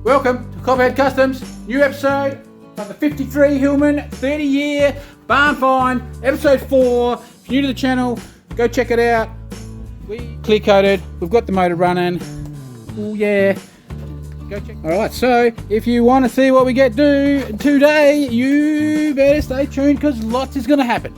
Welcome to Copperhead Customs, new episode of the 53 Hillman 30-year barn find, episode 4. If you're new to the channel, go check it out. We clear coated, we've got the motor running. Oh yeah, go check. Alright, so if you want to see what we get do today, you better stay tuned because lots is going to happen.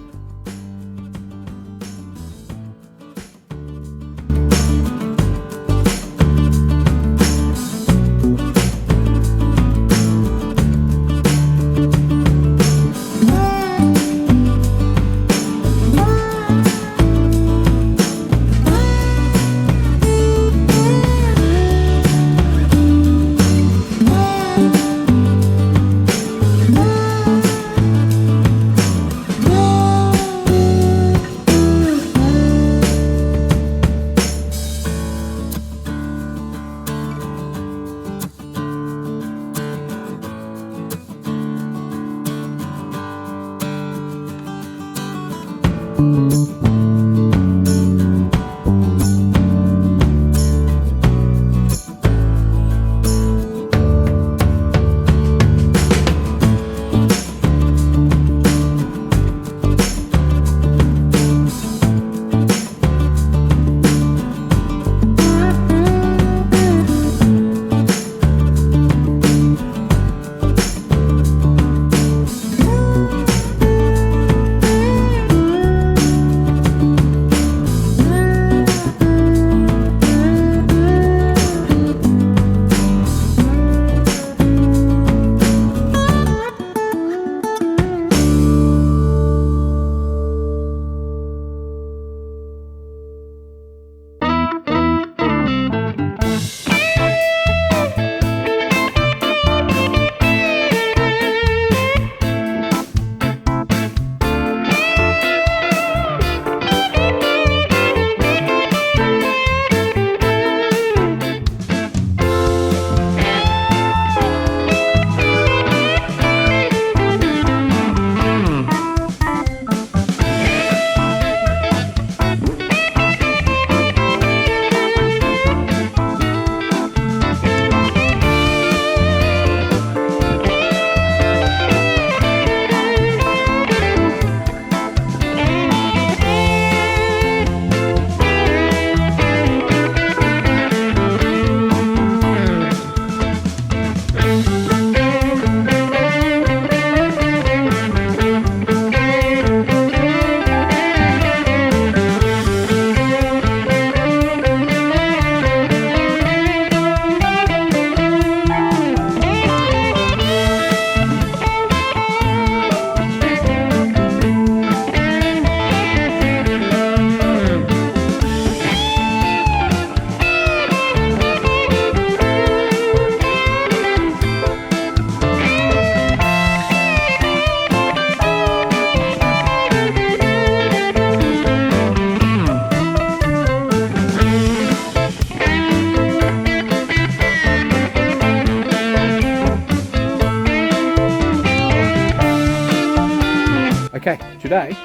Okay, today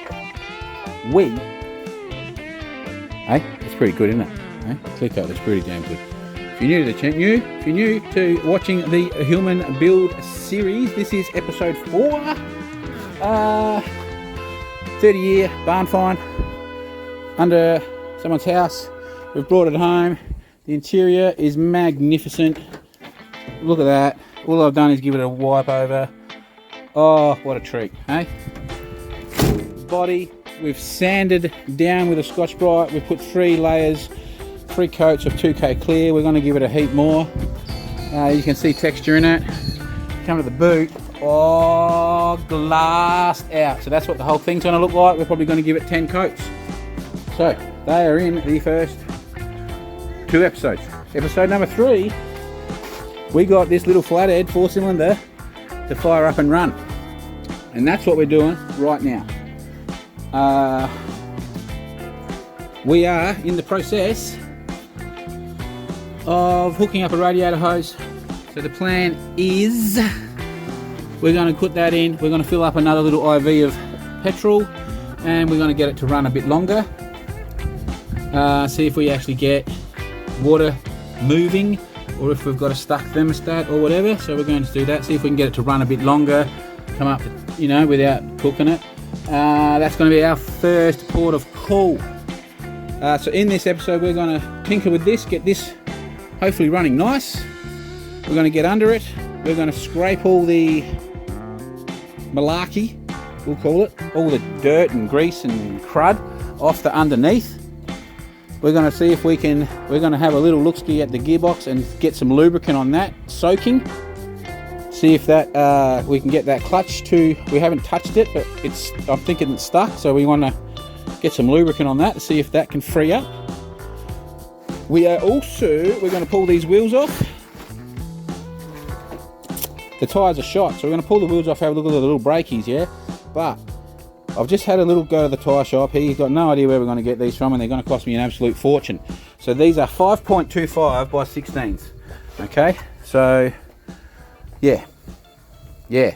it's pretty good, isn't it? Clear coat, that's pretty damn good. If you're new to the channel, if you're new to watching the Hillman build series, this is episode 4. 30-year barn find under someone's house. We've brought it home. The interior is magnificent. Look at that. All I've done is give it a wipe over. Oh, what a treat, hey? Body, we've sanded down with a Scotch-Brite. We've put 3 layers, 3 coats of 2K clear. We're going to give it a heap more. You can see texture in it. Come to the boot. Oh, glassed out. So that's what the whole thing's going to look like. We're probably going to give it 10 coats. So they are in the first 2 episodes. Episode number 3, we got this little flathead 4-cylinder to fire up and run. And that's what we're doing right now. We are in the process of hooking up a radiator hose. So the plan is we're going to put that in, we're going to fill up another little IV of petrol, and we're going to get it to run a bit longer. See if we actually get water moving or if we've got a stuck thermostat or whatever. So we're going to do that, see if we can get it to run a bit longer, come up, you know, without cooking it. That's going to be our first port of call. So in this episode we're going to tinker with this, get this hopefully running nice. We're going to get under it, we're going to scrape all the malarkey, we'll call it, all the dirt and grease and crud off the underneath. We're going to see if we can, we're going to have a little look-ski at the gearbox and get some lubricant on that, soaking. See if that we can get that clutch to, we haven't touched it, but it's, I'm thinking it's stuck, so we want to get some lubricant on that to see if that can free up. We are also, we're going to pull these wheels off. The tyres are shot, so we're going to pull the wheels off, have a look at the little brakies, yeah? But I've just had a little go to the tyre shop. He's got no idea where we're going to get these from, and they're going to cost me an absolute fortune. So these are 5.25 by 16s. Okay, so yeah. He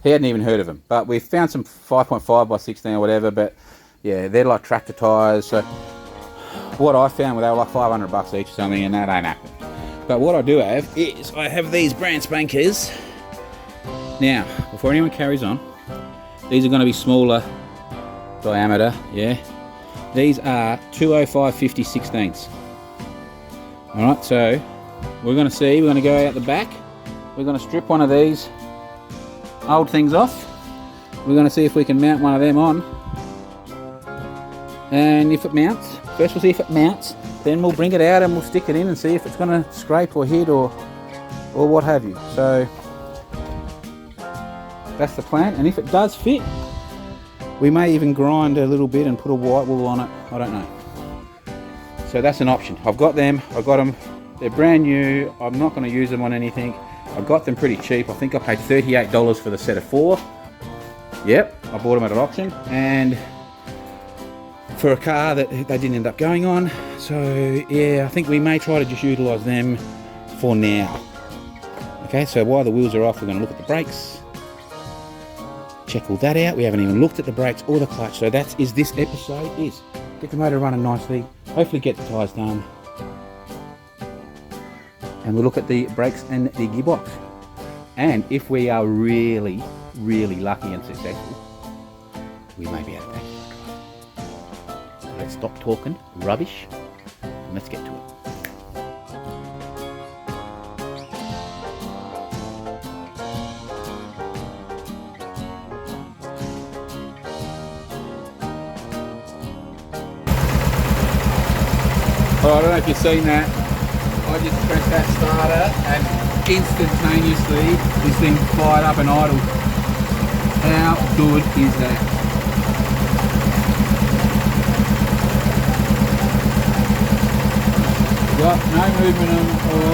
hadn't even heard of them, but we found some 5.5 by 16 or whatever. But yeah, they're like tractor tyres. So what I found, they were like $500 each or something, and that ain't happening. But what I do have is I have these brand spankers. Now, before anyone carries on, these are going to be smaller diameter, yeah. These are 205 50 16ths. Alright, so we're going to see, we're going to go out the back, we're going to strip one of these old things off, we're going to see if we can mount one of them on, and if it mounts, first we'll see if it mounts, then we'll bring it out and we'll stick it in and see if it's going to scrape or hit or what have you. So that's the plan, and if it does fit, we may even grind a little bit and put a white wool on it, I don't know. So that's an option. I've got them, they're brand new, I'm not going to use them on anything. I got them pretty cheap, I think I paid $38 for the set of 4. Yep, I bought them at an auction, and for a car that they didn't end up going on. So yeah, I think we may try to just utilise them for now. Okay, so while the wheels are off, we're going to look at the brakes. Check all that out. We haven't even looked at the brakes or the clutch. So that is this episode is get the motor running nicely, hopefully get the tyres done, and we'll look at the brakes and the gearbox. And if we are really lucky and successful, we may be able to take it. So let's stop talking rubbish and let's get to it. I don't know if you've seen that. I just pressed that starter and instantaneously this thing fired up and idled. How good is that? Got no movement on or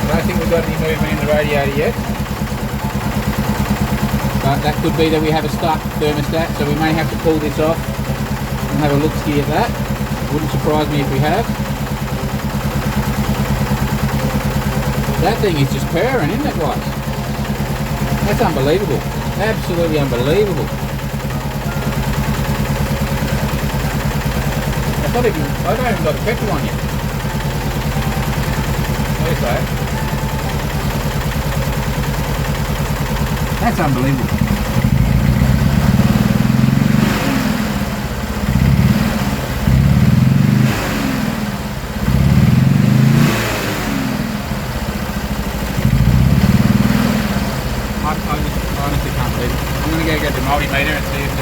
I don't think we've got any movement in the radiator yet. But that could be that we have a stuck thermostat, so we may have to pull this off and have a look-see at that. Wouldn't surprise me if we have. That thing is just purring, isn't it, guys? That's unbelievable. Absolutely unbelievable. I haven't even got the petrol on yet. There's that. That's unbelievable. I honestly can't believe it. I'm going to go get the multimeter and see if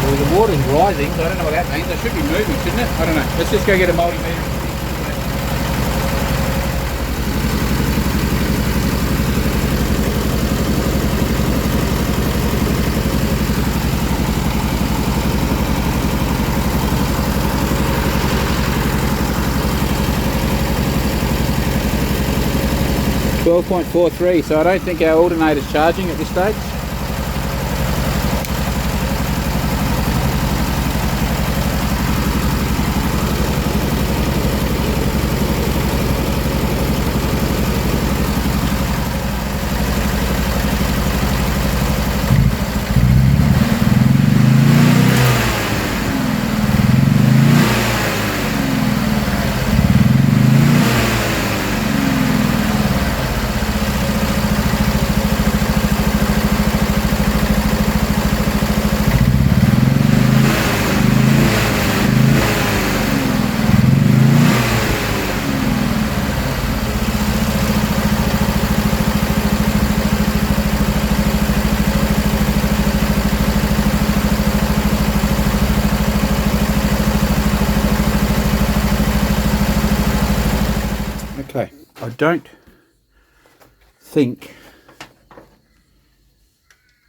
well, the water's rising, so I don't know what that means. It should be moving, shouldn't it? I don't know. Let's just go get a multimeter. 12.43, so I don't think our alternator's charging at this stage. don't think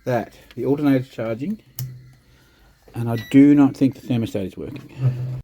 that the alternator is charging, and I do not think the thermostat is working.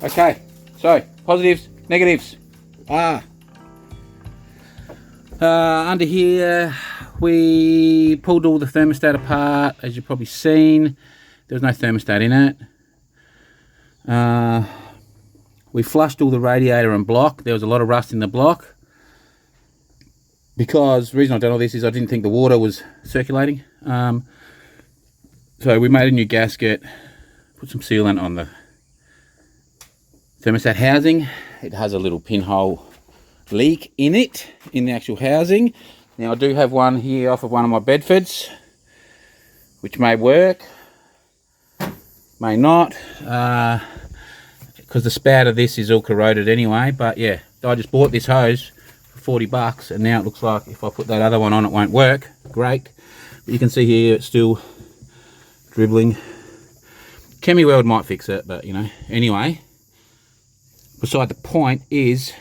Okay, so positives, negatives. Under here, we pulled all the thermostat apart. As you've probably seen, there was no thermostat in it. We flushed all the radiator and block. There was a lot of rust in the block. Because the reason I've done all this is I didn't think the water was circulating. So we made a new gasket, put some sealant on the thermostat housing. It has a little pinhole leak in it, in the actual housing. Now I do have one here off of one of my Bedfords, which may work, may not, because the spout of this is all corroded anyway. But yeah, I just bought this hose for 40 bucks, and now it looks like if I put that other one on it won't work. Great. But you can see here it's still dribbling. ChemiWeld might fix it, but you know, anyway, beside the point is,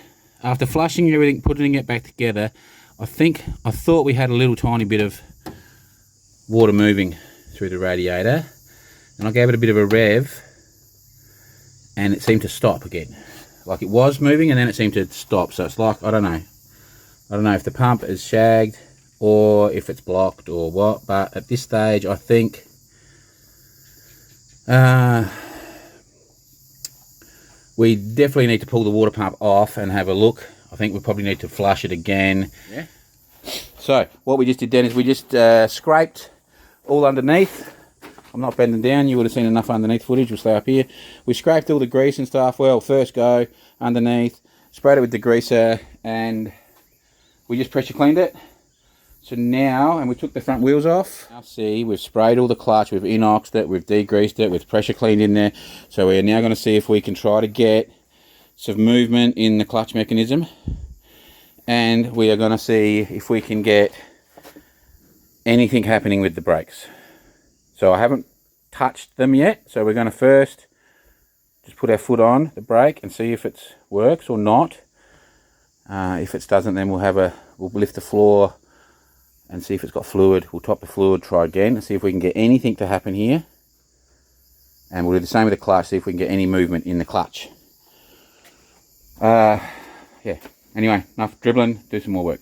after flushing everything, putting it back together, I thought we had a little tiny bit of water moving through the radiator, and I gave it a bit of a rev, and it seemed to stop again. Like it was moving, and then it seemed to stop. So it's like, I don't know if the pump is shagged or if it's blocked or what. But at this stage, I think we definitely need to pull the water pump off and have a look. I think we probably need to flush it again. Yeah. So what we just did then is we just scraped all underneath. I'm not bending down, you would have seen enough underneath footage, we'll stay up here. We scraped all the grease and stuff, well, first go, underneath, sprayed it with degreaser, and we just pressure cleaned it. So now, and we took the front wheels off. Now see, we've sprayed all the clutch, we've inoxed it, we've degreased it, we've pressure cleaned in there. So we're now going to see if we can try to get some movement in the clutch mechanism. And we are going to see if we can get anything happening with the brakes. So I haven't touched them yet, so we're going to first just put our foot on the brake and see if it works or not. If it doesn't, then we'll lift the floor and see if it's got fluid. We'll top the fluid, try again, and see if we can get anything to happen here. And we'll do the same with the clutch, see if we can get any movement in the clutch. Yeah, anyway, enough dribbling, do some more work.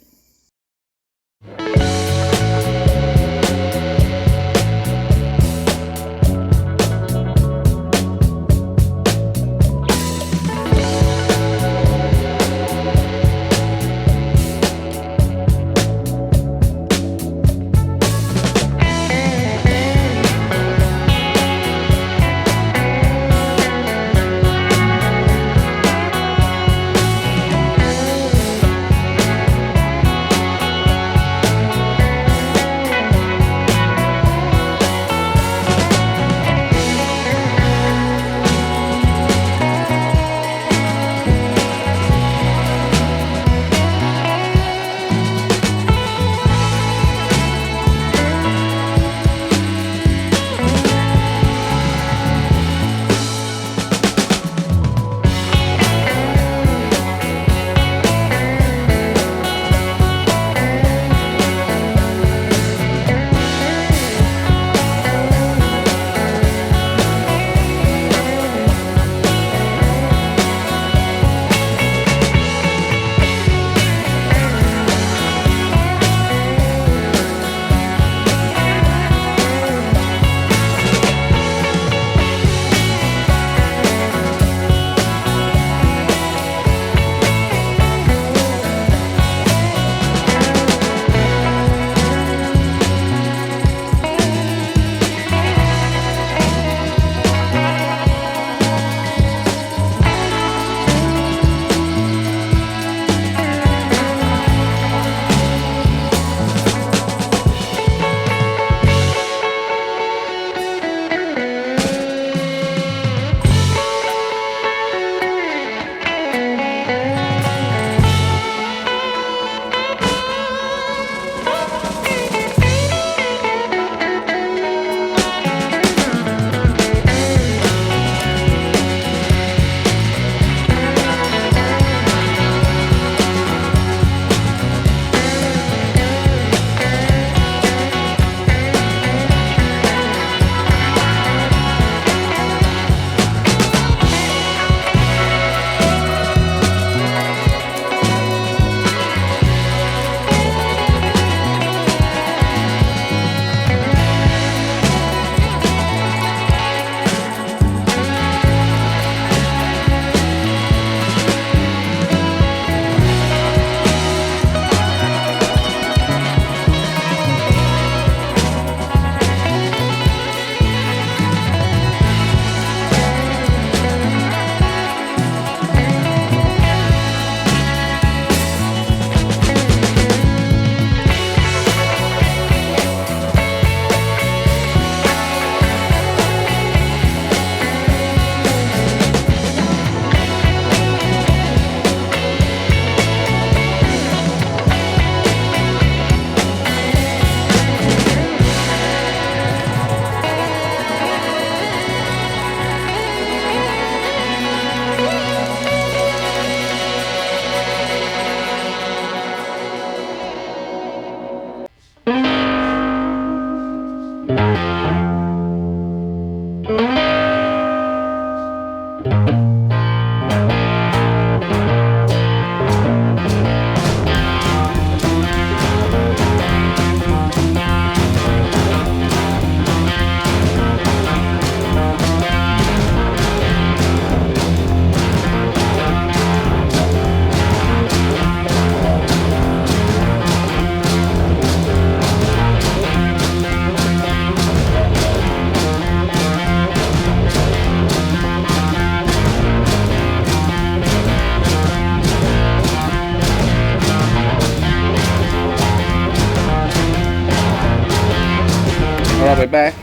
back.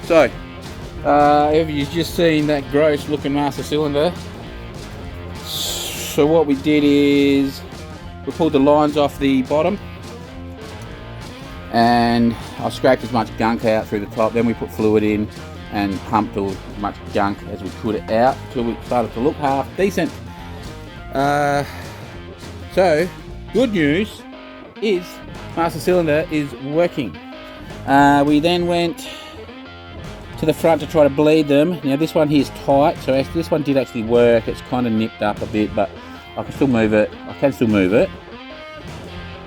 So, if you've just seen that gross looking master cylinder, so what we did is we pulled the lines off the bottom, and I scraped as much gunk out through the top. Then we put fluid in and pumped as much gunk as we could out until we started to look half decent. So, good news is master cylinder is working. We then went to the front to try to bleed them. Now this one here is tight, so this one did actually work. It's kind of nipped up a bit, but I can still move it.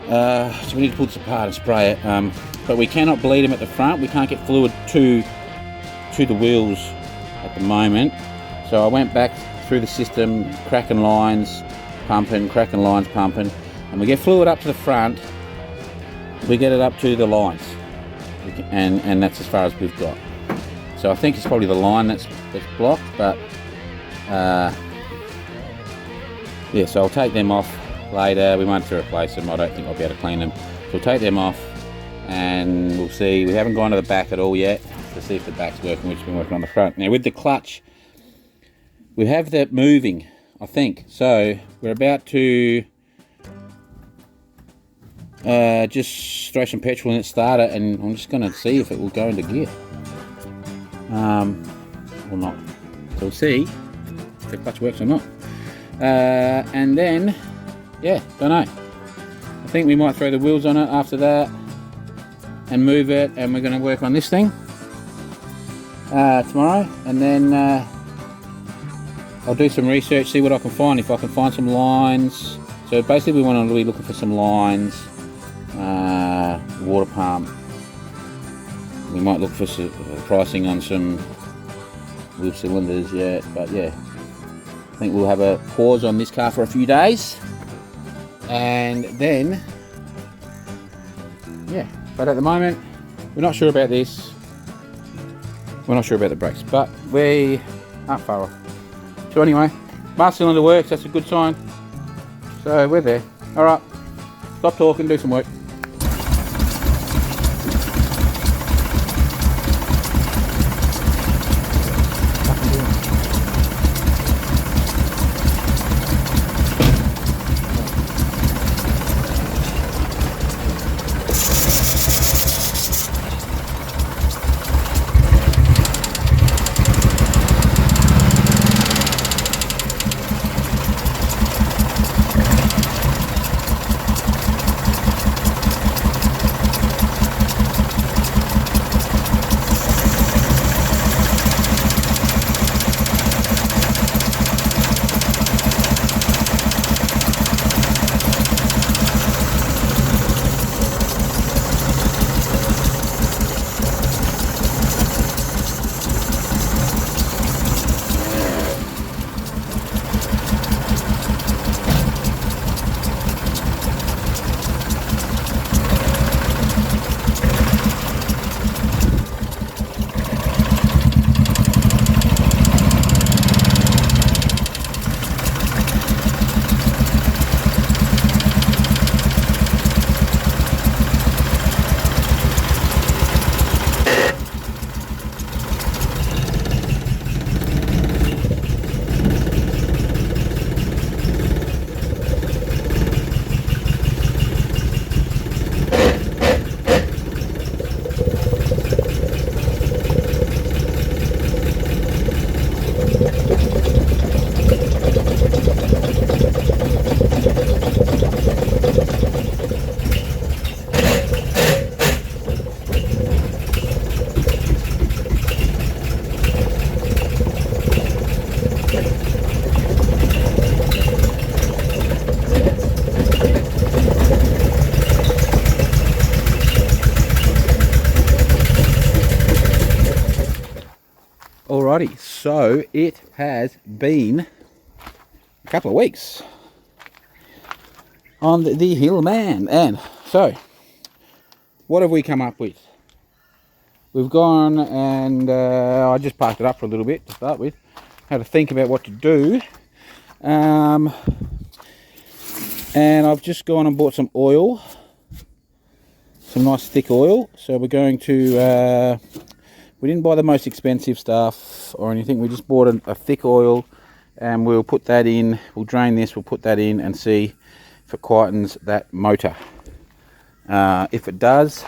So we need to pull this apart and spray it. But we cannot bleed them at the front. We can't get fluid to the wheels at the moment. So I went back through the system, cracking lines, pumping, and we get fluid up to the front. We get it up to the lines, and that's as far as we've got. So I think it's probably the line that's blocked, but yeah, so I'll take them off later. We might have to replace them. I don't think I'll be able to clean them. So we'll take them off and we'll see. We haven't gone to the back at all yet to see if the back's working. We've just been working on the front. Now with the clutch, we have that moving, I think. So we're about to just throw some petrol in it, start it, and I'm just going to see if it will go into gear. Or not. So we'll see if the clutch works or not. And then, yeah, don't know. I think we might throw the wheels on it after that and move it, and we're going to work on this thing tomorrow, and then I'll do some research, see what I can find, if I can find some lines. So basically we want to be looking for some lines, water pump. We might look for some pricing on some wheel cylinders yet, but yeah, I think we'll have a pause on this car for a few days, and then yeah, but at the moment we're not sure about this. We're not sure about the brakes, but we aren't far off. So anyway, master cylinder works, that's a good sign. So we're there. Alright, stop talking, do some work. Alrighty, so it has been a couple of weeks on the Hillman, and so what have we come up with? We've gone and I just parked it up for a little bit to start with, had to think about what to do, and I've just gone and bought some oil, some nice thick oil. So we're going to We didn't buy the most expensive stuff or anything. We just bought a thick oil, and we'll put that in. We'll drain this, we'll put that in and see if it quietens that motor. If it does,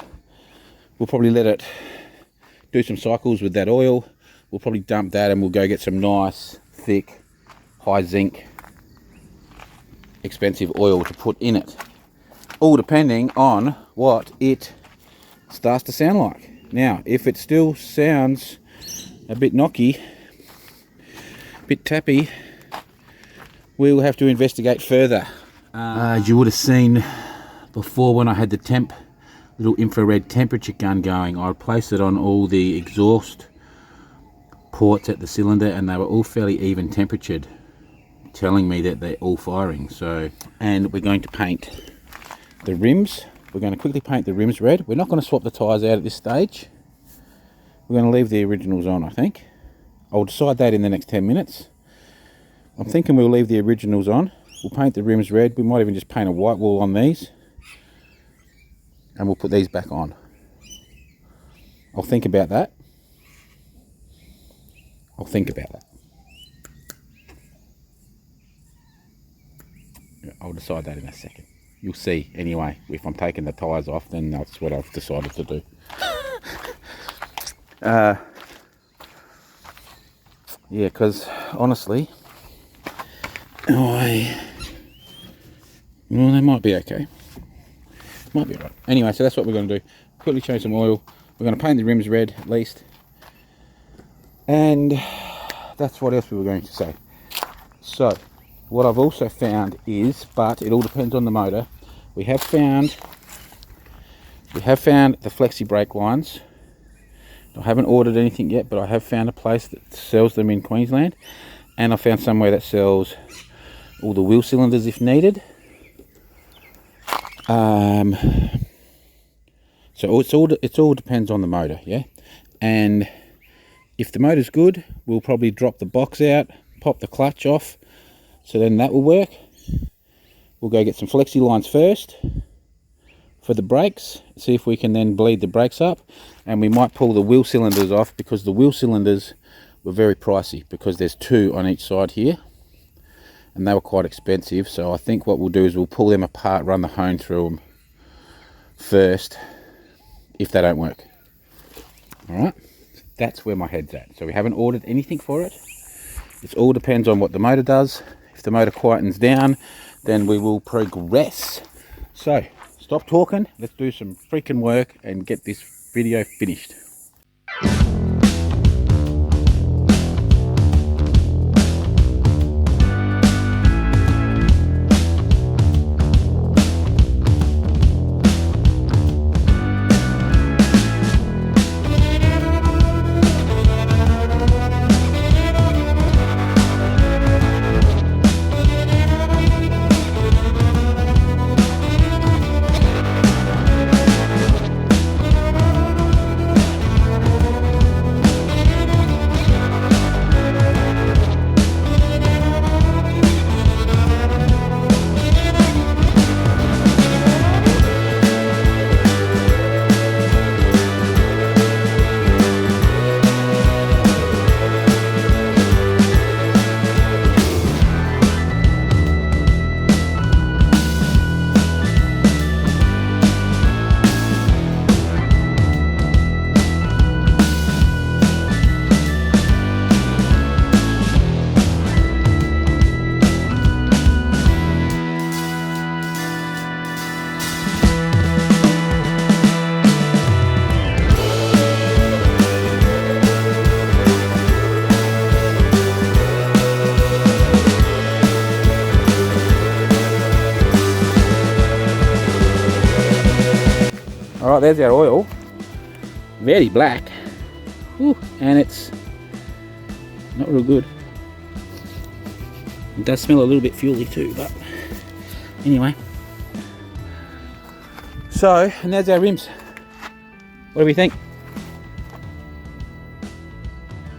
we'll probably let it do some cycles with that oil. We'll probably dump that and we'll go get some nice, thick, high zinc, expensive oil to put in it. All depending on what it starts to sound like. Now, if it still sounds a bit knocky, a bit tappy, we'll have to investigate further. As you would have seen before, when I had the little infrared temperature gun going, I placed it on all the exhaust ports at the cylinder, and they were all fairly even temperatured, telling me that they're all firing. So, and we're going to paint the rims. We're going to quickly paint the rims red. We're not going to swap the tyres out at this stage. We're going to leave the originals on, I think. I'll decide that in the next 10 minutes. I'm thinking we'll leave the originals on. We'll paint the rims red. We might even just paint a white wall on these. And we'll put these back on. I'll think about that. I'll decide that in a second. You'll see anyway. If I'm taking the tyres off, then that's what I've decided to do. Yeah, because honestly, they might be okay. Might be right. Anyway, so that's what we're going to do. Quickly change some oil. We're going to paint the rims red at least. And that's what else we were going to say. So, what I've also found is, but it all depends on the motor, we have found the flexi brake lines. I haven't ordered anything yet, but I have found a place that sells them in Queensland, and I found somewhere that sells all the wheel cylinders if needed. So it all depends on the motor, yeah. And if the motor's good, we'll probably drop the box out, pop the clutch off. So then that will work. We'll go get some flexi lines first for the brakes, see if we can then bleed the brakes up, and we might pull the wheel cylinders off, because the wheel cylinders were very pricey, because there's 2 on each side here, and they were quite expensive. So I think what we'll do is we'll pull them apart, run the hone through them first, if they don't work. Alright, that's where my head's at. So we haven't ordered anything for it. It all depends on what the motor does. If the motor quietens down, then we will progress. So, stop talking, let's do some freaking work and get this video finished. Alright, there's our oil. Very black. Ooh, and it's not real good. It does smell a little bit fuely too, but anyway. So, and there's our rims. What do we think?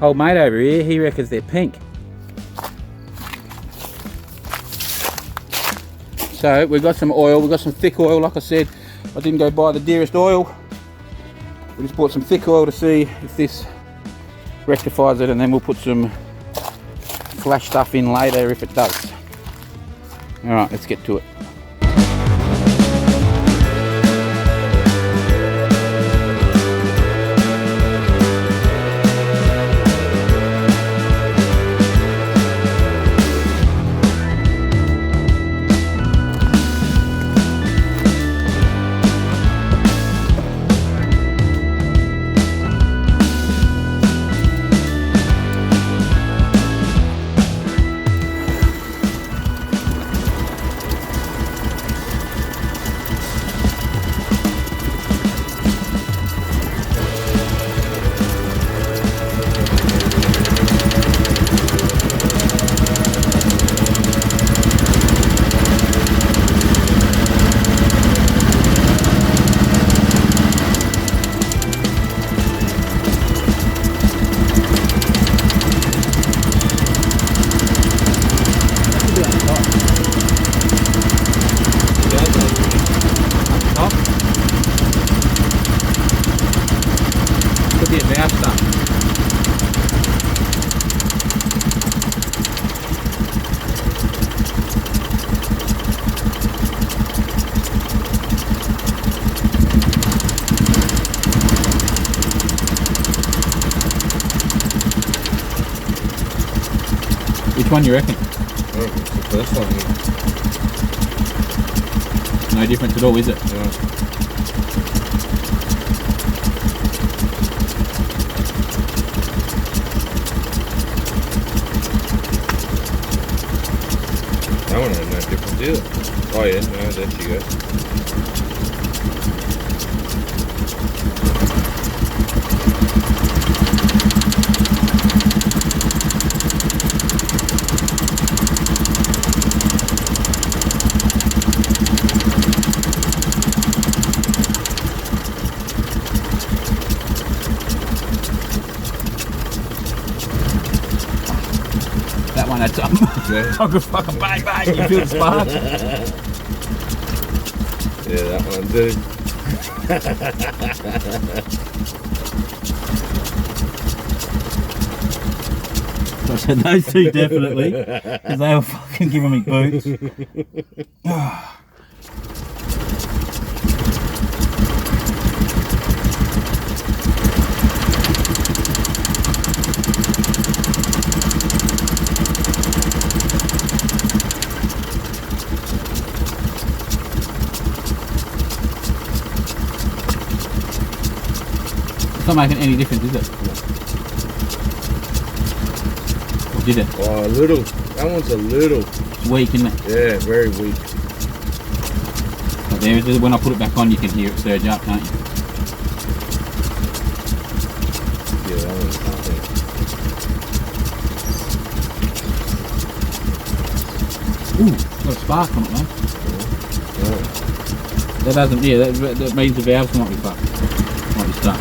Old mate over here, he reckons they're pink. So, we've got some oil, we've got some thick oil, like I said. I didn't go buy the dearest oil. We just bought some thick oil to see if this rectifies it, and then we'll put some flash stuff in later if it does. Alright, let's get to it. Which one you reckon? Oh, it's the first one, yeah. No difference at all, is it? No. That one had no difference either. Oh yeah, no, there she goes. That one had something. Yeah. I could fucking bang bang, you feel the sparks. Yeah, that one did. I said those two definitely, because they were fucking giving me boots. It's not making any difference, is it? Or did it? Oh, a little. That one's a little. Weak, isn't it? Yeah, very weak. But there, when I put it back on, you can hear it surge up, can't you? Yeah, that one's nothing. Ooh, got a spark on it, mate. Yeah. That doesn't, yeah, that means the valves might be fucked. Might be stuck.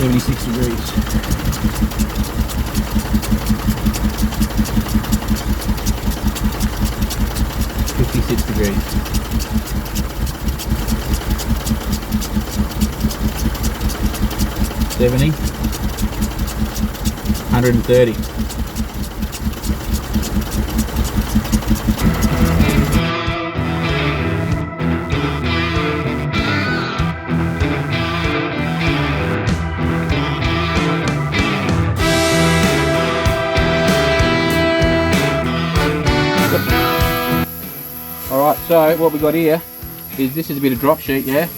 .76 degrees. .56 degrees. .70. 130. Alright, so what we got here is this is a bit of drop sheet, yeah?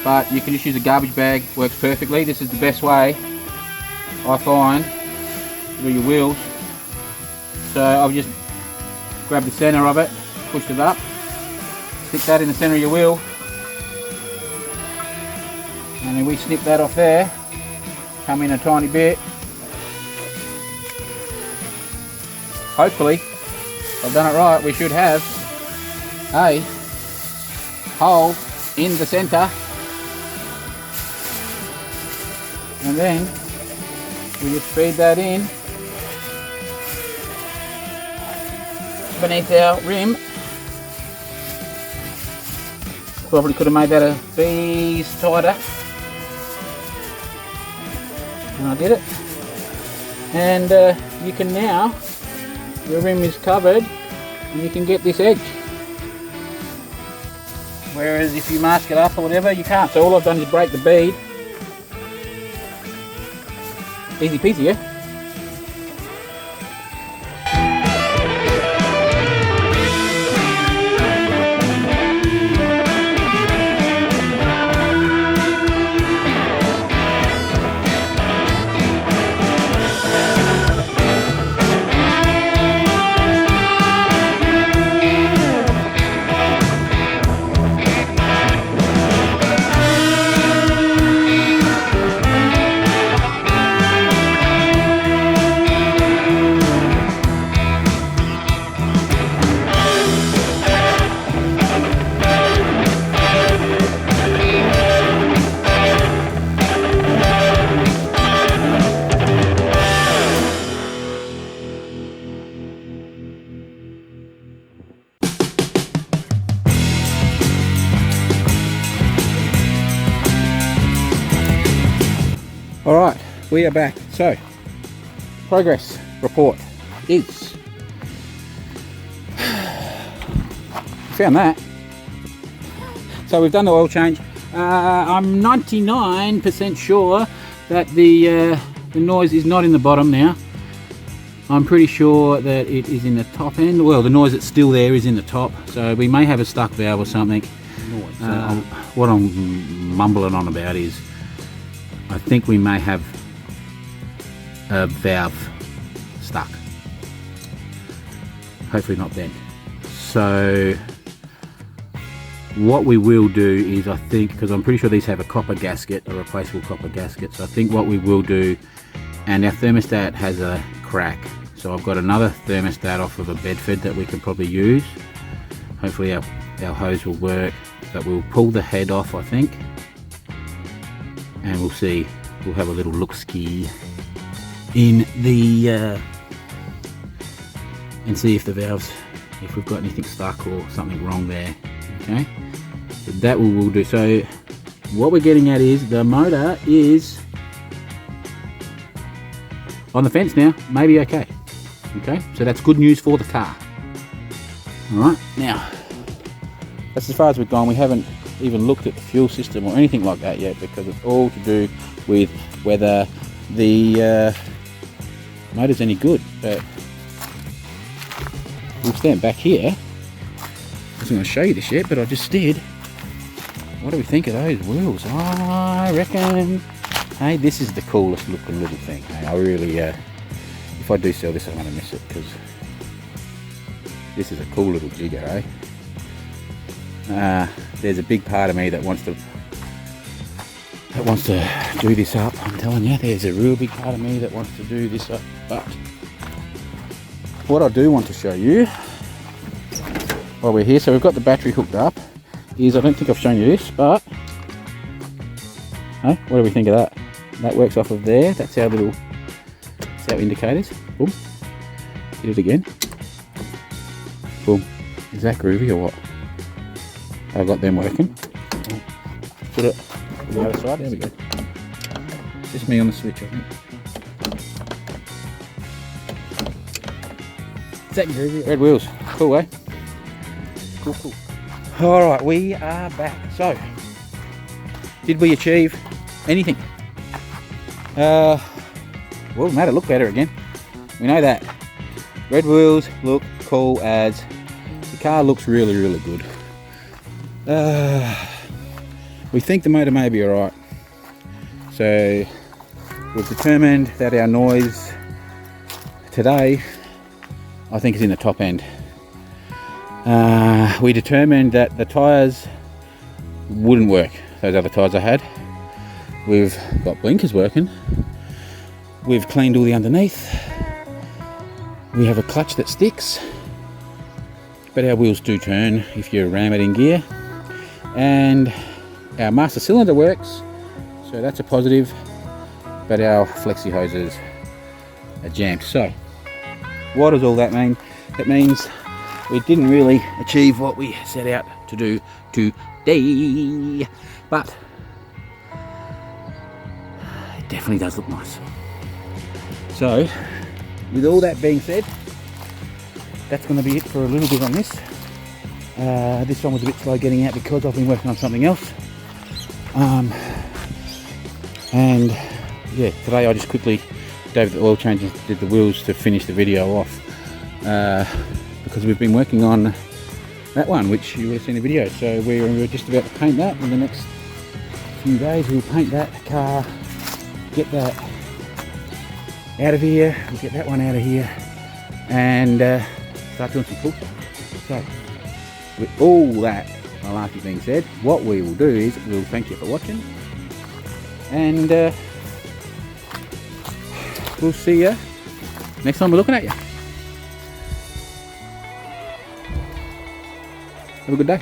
But you can just use a garbage bag, works perfectly. This is the best way, I find, to do your wheels. So I've just grabbed the centre of it, pushed it up, stick that in the centre of your wheel, and then we snip that off there, come in a tiny bit. Hopefully, if I've done it right, we should have a hole in the centre, and then we just feed that in beneath our rim. Probably could have made that a piece tighter. And I did it. And you can now, your rim is covered and you can get this edge. Whereas if you mask it up or whatever, you can't. So all I've done is break the bead. Easy peasy, yeah? Alright, we are back. So, progress report is... found that. So we've done the oil change. I'm 99% sure that the noise is not in the bottom now. I'm pretty sure that it is in the top end. Well, the noise that's still there is in the top. So we may have a stuck valve or something. What I'm mumbling on about is I think we may have a valve stuck. Hopefully not bent. So what we will do is, I think, because I'm pretty sure these have a copper gasket, a replaceable copper gasket, so I think what we will do, and our thermostat has a crack, so I've got another thermostat off of a Bedford that we can probably use. Hopefully our hose will work, but we'll pull the head off, I think, and we'll see. We'll have a little look-ski in the and see if the valves, if we've got anything stuck or something wrong there. Okay, so that we will do. So what we're getting at is the motor is on the fence now, maybe okay. Okay, so that's good news for the car. All right, now that's as far as we've gone. We haven't even looked at the fuel system or anything like that yet, because it's all to do with whether the motor's any good. But we'll stand back here. I wasn't going to show you this yet, but I just did. What do we think of those wheels? I reckon, hey, this is the coolest looking little thing. Hey, I really, if I do sell this, I'm going to miss it, because this is a cool little jigger, eh? There's a big part of me that wants to do this up. I'm telling you, there's a real big part of me that wants to do this up. But what I do want to show you while we're here, so we've got the battery hooked up, is, I don't think I've shown you this, but hey, what do we think of that? That works off of there. That's our little, that's our indicators. Boom. Hit it again. Boom. Is that groovy or what? I've got them working. Put it on the other side. There we go. Just me on the switch, I think. Is that groovy? Red wheels. Cool, eh? Cool. Alright, we are back. So, did we achieve anything? Well, it made it look better again. We know that. Red wheels look cool as. The car looks really, really good. We think the motor may be alright. So we've determined that our noise today, I think, is in the top end. We determined that the tyres wouldn't work, those other tyres I had. We've got blinkers working. We've cleaned all the underneath. We have a clutch that sticks, but our wheels do turn if you ram it in gear. And our master cylinder works, so that's a positive, but our flexi hoses are jammed. So what does all that mean? It means we didn't really achieve what we set out to do today, but it definitely does look nice. So, with all that being said, that's going to be it for a little bit on this. This one was a bit slow getting out because I've been working on something else. And yeah, today I just quickly gave the oil change and did the wheels to finish the video off, because we've been working on that one, which you would have seen the video. So we're just about to paint that. In the next few days we'll paint that car, get that out of here, we'll get that one out of here, and start doing some cool stuff. So with all that malarkey being said, what we will do is we'll thank you for watching, and we'll see you next time we're looking at you. Have a good day.